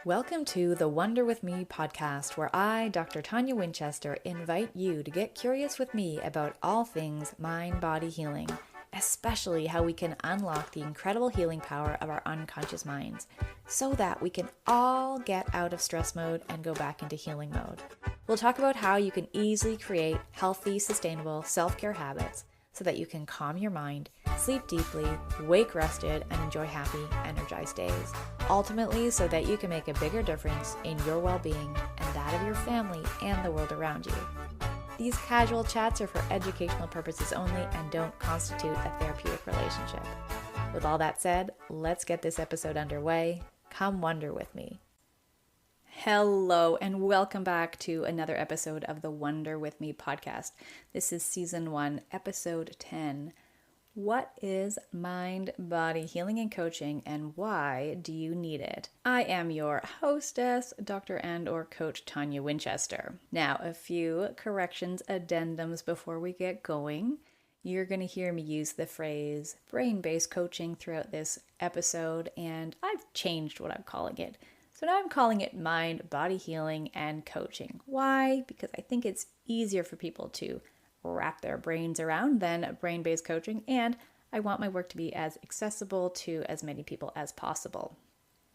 Welcome to the Wonder With Me podcast, where I, Dr. Tonia Winchester, invite you to get curious with me about all things mind-body healing, especially how we can unlock the incredible healing power of our unconscious minds, so that we can all get out of stress mode and go back into healing mode. We'll talk about how you can easily create healthy, sustainable self-care habits so that you can calm your mind, sleep deeply, wake rested, and enjoy happy, energized days. Ultimately, so that you can make a bigger difference in your well-being and that of your family and the world around you. These casual chats are for educational purposes only and don't constitute a therapeutic relationship. With all that said, let's get this episode underway. Come wonder with me. Hello, and welcome back to another episode of the Wonder With Me podcast. This is season 1, episode 10. What is mind-body healing and coaching, and why do you need it? I am your hostess, Dr. and/or Coach Tonia Winchester. Now, a few corrections, addendums before we get going. You're going to hear me use the phrase brain-based coaching throughout this episode, and I've changed what I'm calling it. So now I'm calling it mind-body healing and coaching. Why? Because I think it's easier for people to wrap their brains around than brain-based coaching, and I want my work to be as accessible to as many people as possible.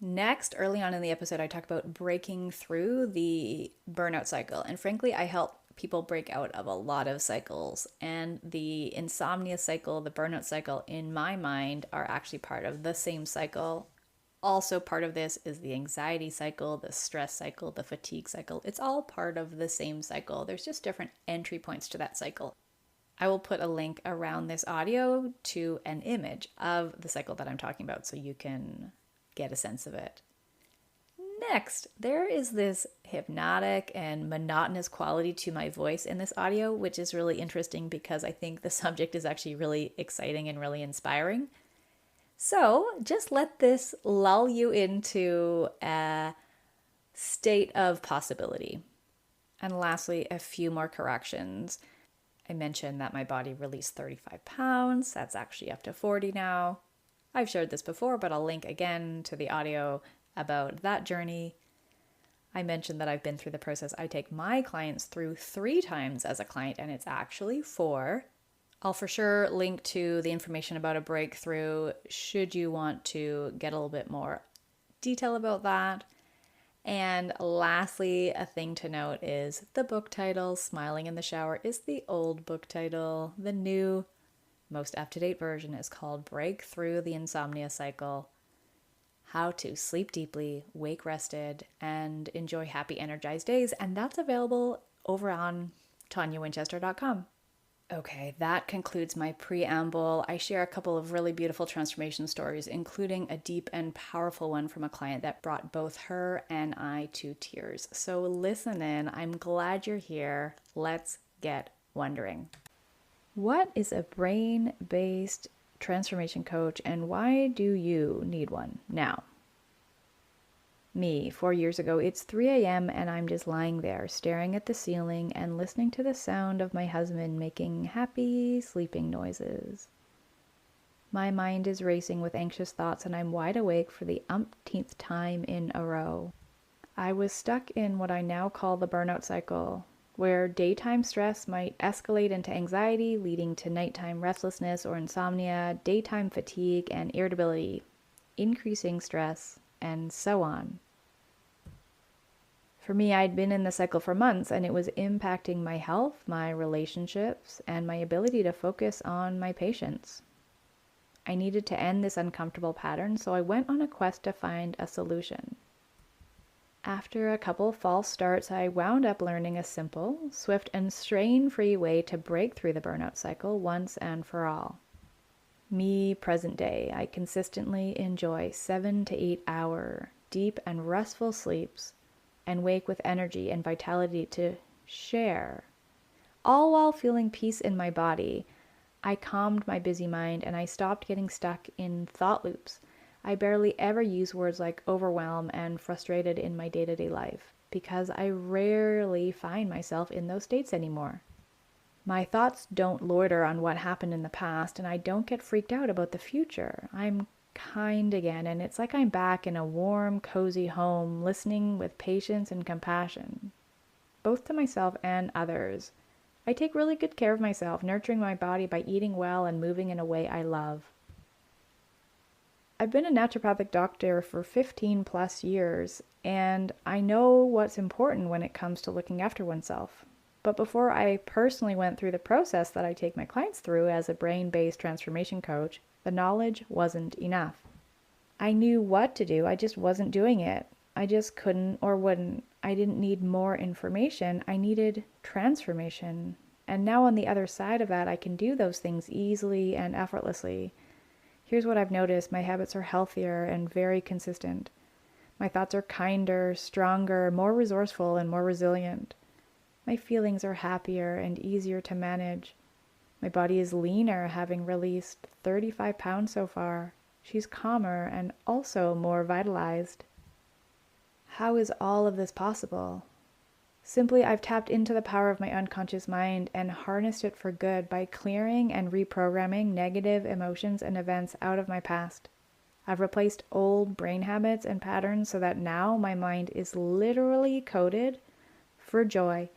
Next, early on in the episode, I talk about breaking through the burnout cycle, and frankly, I help people break out of a lot of cycles, and the insomnia cycle, the burnout cycle, in my mind, are actually part of the same cycle. Also part of this is the anxiety cycle, the stress cycle, the fatigue cycle. It's all part of the same cycle. There's just different entry points to that cycle. I will put a link around this audio to an image of the cycle that I'm talking about so you can get a sense of it. Next, there is this hypnotic and monotonous quality to my voice in this audio, which is really interesting because I think the subject is actually really exciting and really inspiring. So just let this lull you into a state of possibility. And lastly, a few more corrections. I mentioned that my body released 35 pounds. That's actually up to 40 now. I've shared this before, but I'll link again to the audio about that journey. I mentioned that I've been through the process I take my clients through 3 times as a client, and it's actually 4. I'll for sure link to the information about a breakthrough should you want to get a little bit more detail about that. And lastly, a thing to note is the book title, Smiling in the Shower, is the old book title. The new, most up-to-date version is called Break Through the Insomnia Cycle: How to Sleep Deeply, Wake Rested, and Enjoy Happy, Energized Days. And that's available over on ToniaWinchester.com. Okay, that concludes my preamble. I share a couple of really beautiful transformation stories, including a deep and powerful one from a client that brought both her and I to tears. So listen in. I'm glad you're here. Let's get wondering. What is a brain-based transformation coach, and why do you need one now? Me, 4 years ago, it's 3 a.m. and I'm just lying there staring at the ceiling and listening to the sound of my husband making happy sleeping noises. My mind is racing with anxious thoughts and I'm wide awake for the umpteenth time in a row. I was stuck in what I now call the burnout cycle, where daytime stress might escalate into anxiety, leading to nighttime restlessness or insomnia, daytime fatigue and irritability, increasing stress, and so on. For me, I'd been in the cycle for months, and it was impacting my health, my relationships, and my ability to focus on my patients. I needed to end this uncomfortable pattern, so I went on a quest to find a solution. After a couple of false starts, I wound up learning a simple, swift, and strain-free way to break through the burnout cycle once and for all. Me, present day, I consistently enjoy 7 to 8 hour deep and restful sleeps and wake with energy and vitality to share. All while feeling peace in my body, I calmed my busy mind and I stopped getting stuck in thought loops. I barely ever use words like overwhelm and frustrated in my day-to-day life because I rarely find myself in those states anymore. My thoughts don't loiter on what happened in the past, and I don't get freaked out about the future. I'm kind again, and it's like I'm back in a warm, cozy home, listening with patience and compassion, both to myself and others. I take really good care of myself, nurturing my body by eating well and moving in a way I love. I've been a naturopathic doctor for 15 plus years, and I know what's important when it comes to looking after oneself. But before I personally went through the process that I take my clients through as a brain-based transformation coach, the knowledge wasn't enough. I knew what to do, I just wasn't doing it. I just couldn't or wouldn't. I didn't need more information, I needed transformation. And now on the other side of that, I can do those things easily and effortlessly. Here's what I've noticed: my habits are healthier and very consistent. My thoughts are kinder, stronger, more resourceful, and more resilient. My feelings are happier and easier to manage. My body is leaner, having released 35 pounds so far. She's calmer and also more vitalized. How is all of this possible? Simply, I've tapped into the power of my unconscious mind and harnessed it for good by clearing and reprogramming negative emotions and events out of my past. I've replaced old brain habits and patterns so that now my mind is literally coded for joy,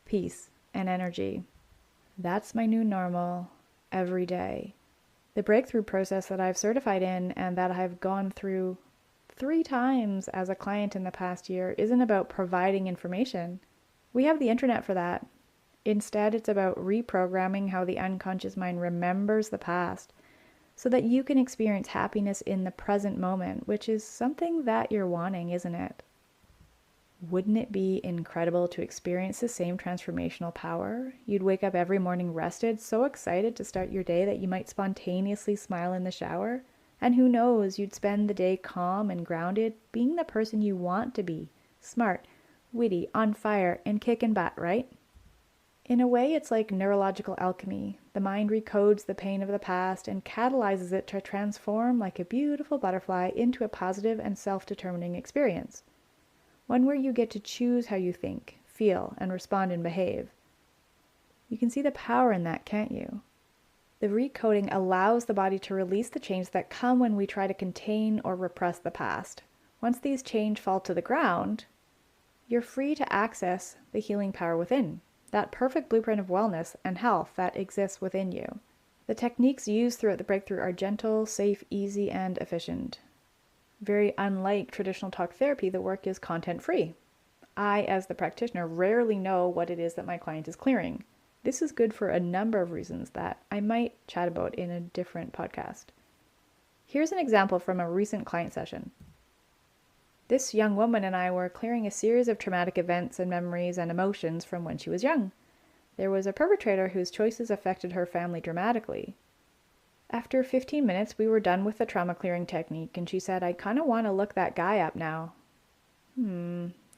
peace, and energy. That's my new normal every day. The breakthrough process that I've certified in and that I've gone through 3 times as a client in the past year isn't about providing information. We have the internet for that. Instead, it's about reprogramming how the unconscious mind remembers the past so that you can experience happiness in the present moment, which is something that you're wanting, isn't it? Wouldn't it be incredible to experience the same transformational power? You'd wake up every morning rested, so excited to start your day that you might spontaneously smile in the shower. And who knows, you'd spend the day calm and grounded, being the person you want to be. Smart, witty, on fire, and kicking butt, right? In a way, it's like neurological alchemy. The mind recodes the pain of the past and catalyzes it to transform like a beautiful butterfly into a positive and self-determining experience. One where you get to choose how you think, feel, and respond and behave. You can see the power in that, can't you? The recoding allows the body to release the chains that come when we try to contain or repress the past. Once these chains fall to the ground, you're free to access the healing power within, that perfect blueprint of wellness and health that exists within you. The techniques used throughout the breakthrough are gentle, safe, easy, and efficient. Very unlike traditional talk therapy, the work is content-free. I, as the practitioner, rarely know what it is that my client is clearing. This is good for a number of reasons that I might chat about in a different podcast. Here's an example from a recent client session. This young woman and I were clearing a series of traumatic events and memories and emotions from when she was young. There was a perpetrator whose choices affected her family dramatically. After 15 minutes, we were done with the trauma clearing technique, and she said, "I kind of want to look that guy up now."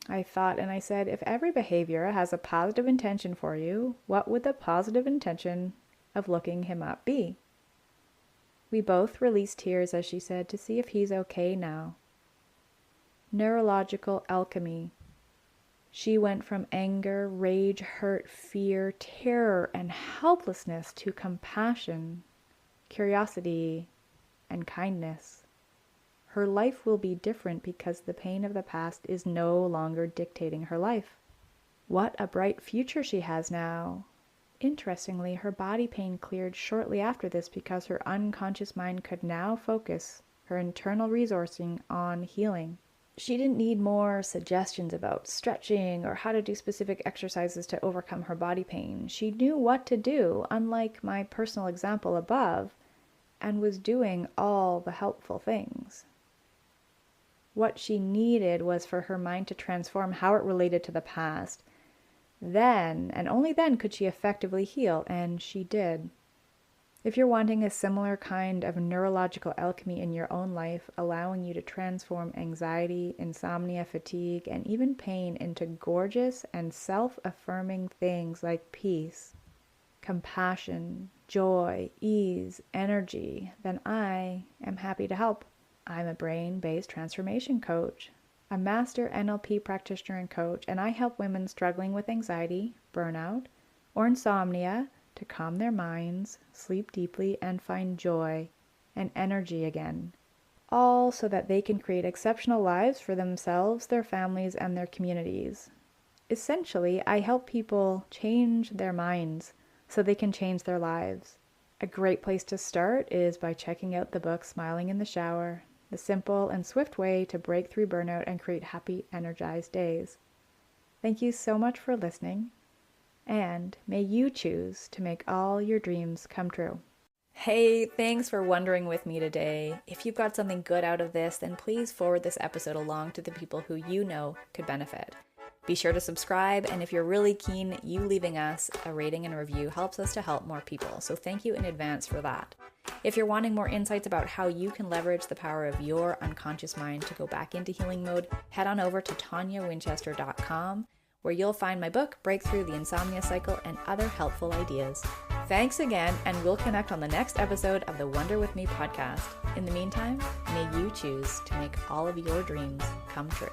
I thought, and I said, if every behavior has a positive intention for you, what would the positive intention of looking him up be? We both released tears as she said, to see if he's okay now. Neurological alchemy. She went from anger, rage, hurt, fear, terror, and helplessness to compassion, curiosity, and kindness. Her life will be different because the pain of the past is no longer dictating her life. What a bright future she has now. Interestingly, her body pain cleared shortly after this because her unconscious mind could now focus her internal resourcing on healing. She didn't need more suggestions about stretching or how to do specific exercises to overcome her body pain. She knew what to do, unlike my personal example above, and was doing all the helpful things. What she needed was for her mind to transform how it related to the past. Then, and only then, could she effectively heal, and she did. If you're wanting a similar kind of neurological alchemy in your own life, allowing you to transform anxiety, insomnia, fatigue, and even pain into gorgeous and self-affirming things like peace, compassion, joy, ease, energy, then I am happy to help. I'm a brain-based transformation coach, a master NLP practitioner and coach, and I help women struggling with anxiety, burnout, or insomnia to calm their minds, sleep deeply, and find joy and energy again. all so that they can create exceptional lives for themselves, their families, and their communities. Essentially, I help people change their minds so they can change their lives. A great place to start is by checking out the book Smiling in the Shower, the simple and swift way to break through burnout and create happy, energized days. Thank you so much for listening, and may you choose to make all your dreams come true. Hey, thanks for wondering with me today. If you've got something good out of this, then please forward this episode along to the people who you know could benefit. Be sure to subscribe, and if you're really keen, you leaving us a rating and review helps us to help more people, so thank you in advance for that. If you're wanting more insights about how you can leverage the power of your unconscious mind to go back into healing mode, head on over to ToniaWinchester.com, where you'll find my book, Breakthrough the Insomnia Cycle, and other helpful ideas. Thanks again, and we'll connect on the next episode of the Wonder With Me podcast. In the meantime, may you choose to make all of your dreams come true.